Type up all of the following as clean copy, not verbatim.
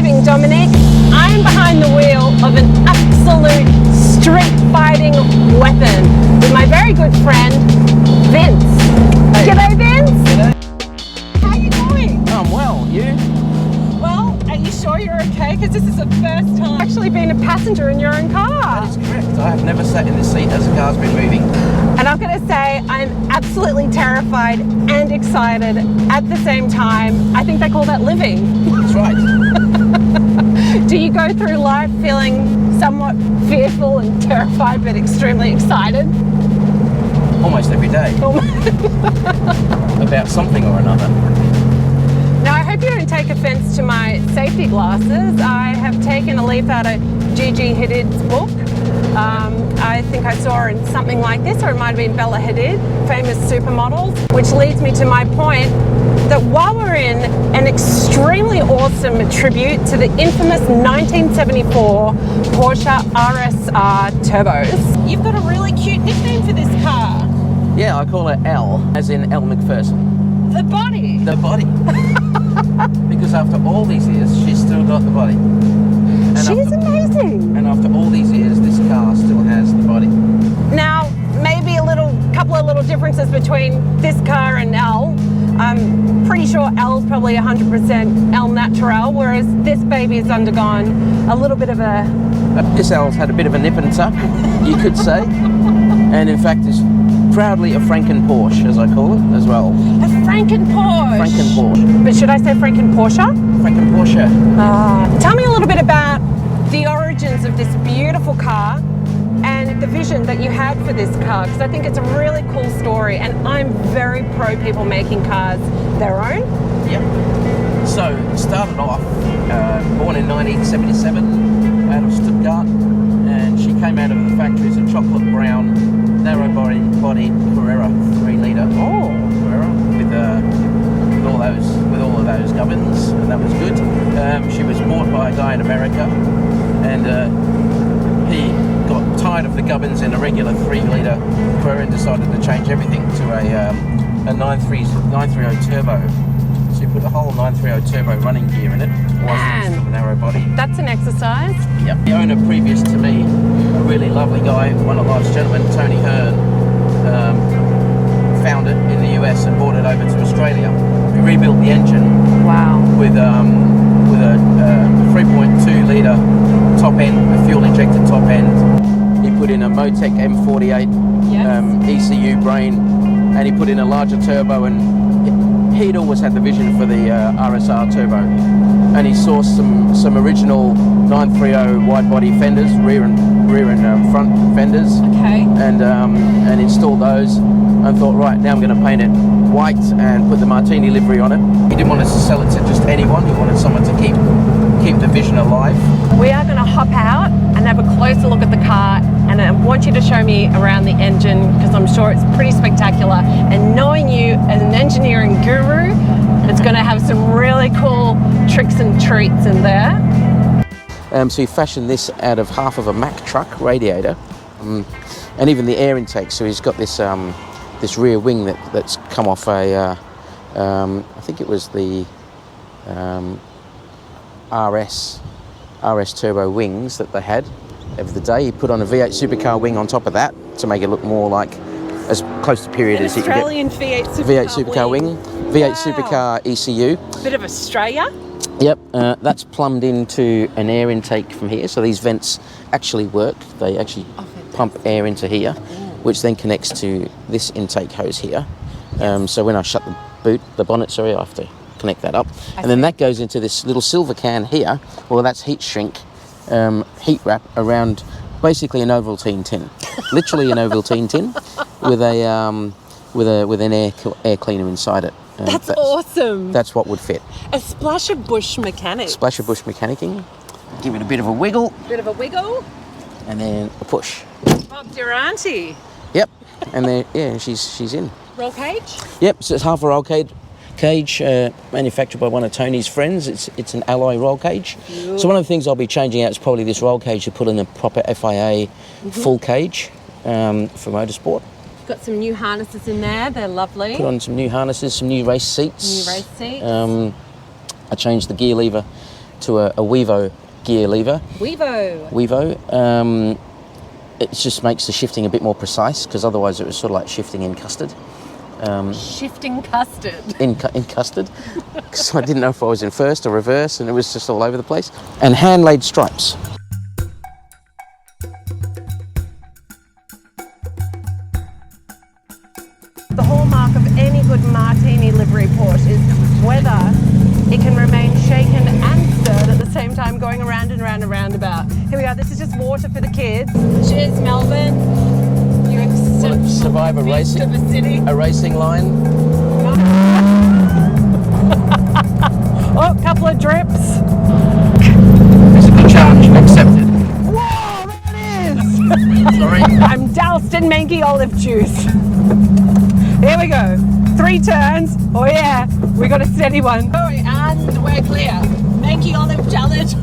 Driving Dominique. I'm behind the wheel of an absolute street fighting weapon with my very good friend, Vince. Hey. G'day, Vince. G'day. How are you going? I'm well, you? Well, are you sure you're okay? Because this is the first time I've actually been a passenger in your own car. That is correct. I have never sat in the seat as the car's been moving. And I'm going to say I'm absolutely terrified and excited at the same time. I think they call that living. That's right. Do you go through life feeling somewhat fearful and terrified but extremely excited? Almost every day. About something or another. Now, I hope you don't take offense to my safety glasses. I have taken a leaf out of Gigi Hadid's book. I think I saw her in something like this, or it might have been Bella Hadid, famous supermodels, which leads me to my point that while we're in an extremely awesome tribute to the infamous 1974 Porsche RSR Turbos, you've got a really cute nickname for this car. Yeah, I call her Elle, as in Elle McPherson. The body. The body. Because after all these years, she's still got the body. And She's amazing. And after all these years, this car still has the body. Now, maybe couple of little differences between this car and Elle. I'm pretty sure Elle's probably 100% Elle Natural, whereas this baby has undergone a little bit of a... This Elle's had a bit of a nip and tuck, you could say. And in fact is proudly a Franken Porsche, as I call it, as well. A Franken Porsche. Franken Porsche. But should I say Franken Porsche? Franken Porsche. Tell me a little bit about the origins of this beautiful car and the vision that you had for this car, because I think it's a really cool story, and I'm very pro people making cars their own. Yep. So, started off, born in 1977 out of Stuttgart, and she came out of the factory as a chocolate brown, narrow body Carrera 3-litre. Oh. Carrera with all of those gubbins, and that was good. She was bought by a guy in America, and he got tired of the gubbins in a regular 3-litre Carrera and decided to change everything to a 930 turbo. So he put a whole 930 turbo running gear in it. Man, a narrow body. That's an exercise. Yep. The owner previous to me, a really lovely guy, one of life's gentlemen, Tony Hearn, found it in the US and brought it over to Australia. We rebuilt the engine. Wow. With a 3.2 litre top end, a fuel injected top end. He put in a Motec M48 Yes. ECU brain, and he put in a larger turbo, and he'd always had the vision for the RSR Turbo, and he sourced some original 930 wide body fenders, rear and front fenders. Okay. And installed those, and thought, right, now I'm going to paint it white and put the Martini livery on it. He didn't want us to sell it to just anyone. He wanted someone to keep the vision alive. We are going to hop out and have a closer look at the car, and I want you to show me around the engine, because I'm sure it's pretty spectacular, and knowing you as an engineering guru, it's going to have some really cool tricks and treats in there. So he fashioned this out of half of a Mack truck radiator, and even the air intake. So he's got this this rear wing that's come off a I think it was the RS turbo wings that they had of the day. He put on a V8 supercar wing on top of that to make it look more like as close to period as he could get. Australian V8 supercar wing. V8 supercar ECU. Bit of Australia. Yep, that's plumbed into an air intake from here. So these vents actually work. They actually pump air into here, which then connects to this intake hose here. So when I shut the bonnet, I have to connect that up. And then that goes into this little silver can here. Well, that's heat shrink, heat wrap around basically an Ovaltine tin. Literally an Ovaltine tin with an air cleaner inside it. That's awesome. That's what would fit. A splash of bush mechanic. Splash of bush mechanicking. Give it a bit of a wiggle. Bit of a wiggle. And then a push. Bob's your auntie. Yep. And then, yeah, she's in. Roll cage? Yep, so it's half a roll cage, manufactured by one of Tony's friends. It's an alloy roll cage. Ooh. So one of the things I'll be changing out is probably this roll cage to put in a proper FIA full cage for motorsport. Got some new harnesses in there, they're lovely. Put on some new harnesses, some new race seats. New race seats. I changed the gear lever to a Wevo gear lever. Wevo. It just makes the shifting a bit more precise, because otherwise it was sort of like shifting in custard. Shifting custard. In custard. So I didn't know if I was in first or reverse, and it was just all over the place. And hand-laid stripes. The hallmark of any good Martini livery Porsche is whether it can remain shaken and stirred at the same time, going around and around and roundabout. Here we are. This is just water for the kids. Cheers, Melbourne. You exceptional Survive a beast of a city. racing line. Oh, a couple of drips. It's a good challenge. Accepted. Whoa, there it is. Sorry. I'm doused in Manky Olive juice. Here we go. 3 turns. Oh yeah, we got a steady one. Oh, and we're clear. Manky Olive challenge.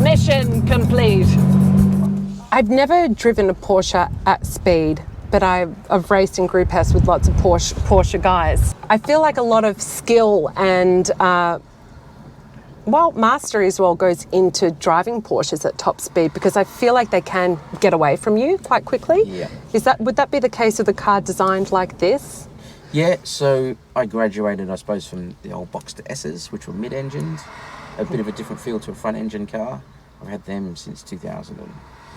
Mission complete. I've never driven a Porsche at speed, but I've raced in Group S with lots of Porsche guys. I feel like a lot of skill and mastery as well goes into driving Porsches at top speed, because I feel like they can get away from you quite quickly. Yeah. Would that be the case with a car designed like this? Yeah, so I graduated, I suppose, from the old Boxster S's, which were mid-engined. A bit of a different feel to a front-engine car. I've had them since 2000, and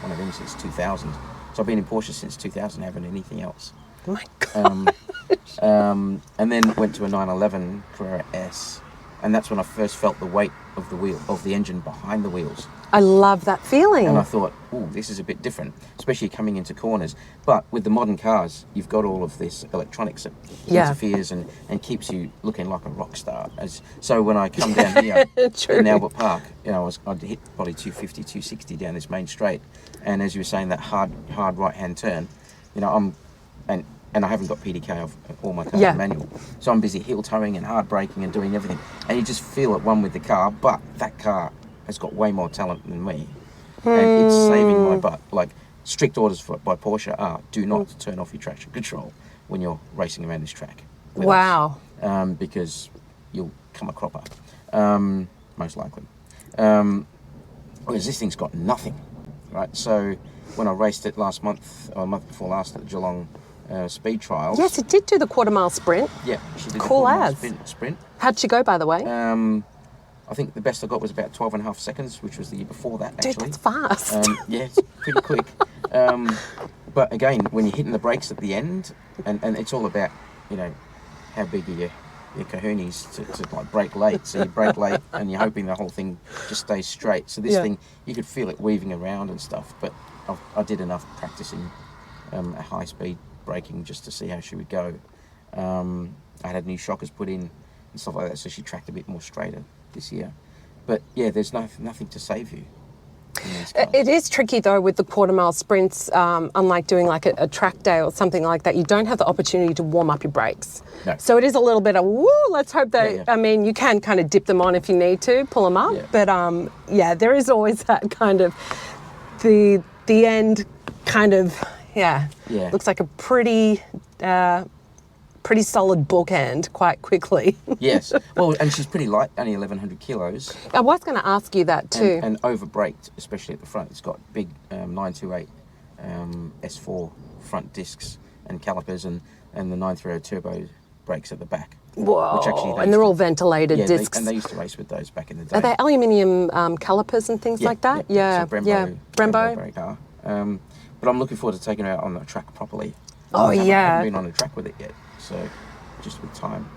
one of them since 2000. So I've been in Porsche since 2000, haven't anything else. Oh my God. And then went to a 911 Carrera S, and that's when I first felt the weight of the engine behind the wheels. I love that feeling. And I thought, oh, this is a bit different, especially coming into corners. But with the modern cars, you've got all of this electronics that interferes and keeps you looking like a rock star. So when I come down here in Albert Park, I'd hit probably 250, 260 down this main straight. And as you were saying, that hard right-hand turn, and I haven't got PDK off all my cars manual. So I'm busy heel towing and hard braking and doing everything. And you just feel at one with the car, but that car has got way more talent than me. And it's saving my butt. Like, strict orders by Porsche are, do not turn off your traction control when you're racing around this track. Wow. Because you'll come a cropper, most likely. Whereas this thing's got nothing, right? So when I raced it last month, or a month before last at the Geelong speed trials. Yes, it did do the quarter-mile sprint. Yeah, she did cool the quarter-mile as. sprint. How'd she go, by the way? I think the best I got was about 12 and a half seconds, which was the year before that, actually. Dude, that's fast. Yeah, it's pretty quick. But again, when you're hitting the brakes at the end, and it's all about, how big are your kahunas to like brake late. So you brake late and you're hoping the whole thing just stays straight. So this thing, you could feel it weaving around and stuff, but I did enough practicing at high speed braking just to see how she would go. I had new shockers put in and stuff like that, so she tracked a bit more straighter this year. But yeah, there's nothing to save you. It is tricky though with the quarter-mile sprints, unlike doing like a track day or something like that. You don't have the opportunity to warm up your brakes. No. So it is a little bit of, woo, let's hope that, I mean, you can kind of dip them on if you need to, pull them up. Yeah. But there is always that kind of, the end kind of, looks like a pretty solid bookend quite quickly. Yes. Well, and she's pretty light, only 1,100 kilos. I was going to ask you that too. And over-braked, especially at the front. It's got big 928 S4 front discs and calipers, and the 930 turbo brakes at the back. Whoa, which actually and they're all ventilated discs. And they used to race with those back in the day. Are they aluminium calipers and things like that? Yeah. Brembo. Brake car. But I'm looking forward to taking her out on the track properly. I haven't been on a track with it yet, so just with time.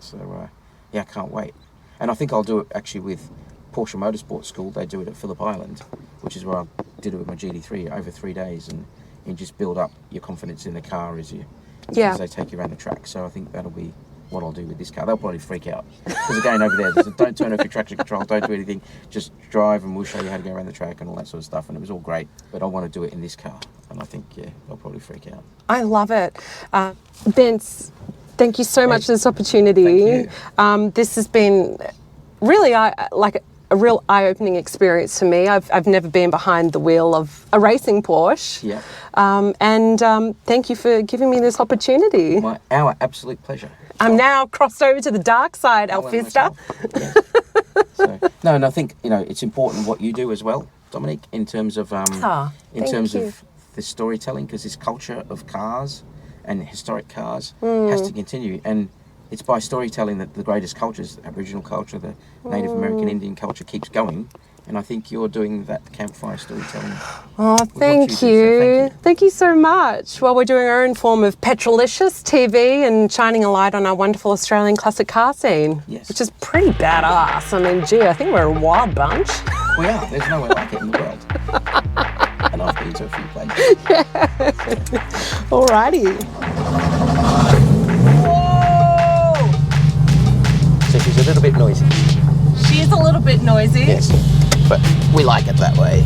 So I can't wait. And I think I'll do it actually with Porsche Motorsport School. They do it at Phillip Island, which is where I did it with my GT3 over 3 days, and you just build up your confidence in the car as they take you around the track. So I think that'll be what I'll do with this car. They'll probably freak out because again over there, don't turn off your traction control, don't do anything, just drive and we'll show you how to go around the track and all that sort of stuff. And it was all great, but I want to do it in this car, and I think they'll probably freak out. I love it. Vince, thank you so much for this opportunity. Thank you. This has been really like a real eye-opening experience for me. I've never been behind the wheel of a racing Porsche. Yeah. And thank you for giving me this opportunity. Our absolute pleasure. I'm now crossed over to the dark side, Alfista. Yes. So, no, and I think, you know, it's important what you do as well, Dominique, in terms of of the storytelling, because this culture of cars and historic cars has to continue. And it's by storytelling that the greatest cultures, the Aboriginal culture, the Native American Indian culture, keeps going. And I think you're doing that campfire storytelling. Oh, thank you. So thank you. Thank you so much. Well, we're doing our own form of Petrolicious TV and shining a light on our wonderful Australian classic car scene, which is pretty badass. I mean, gee, I think we're a wild bunch. We are. There's nowhere like it in the world. And I've been to a few places. Yeah. Alrighty. Whoa! So she's a little bit noisy. She is a little bit noisy. Yes, but we like it that way.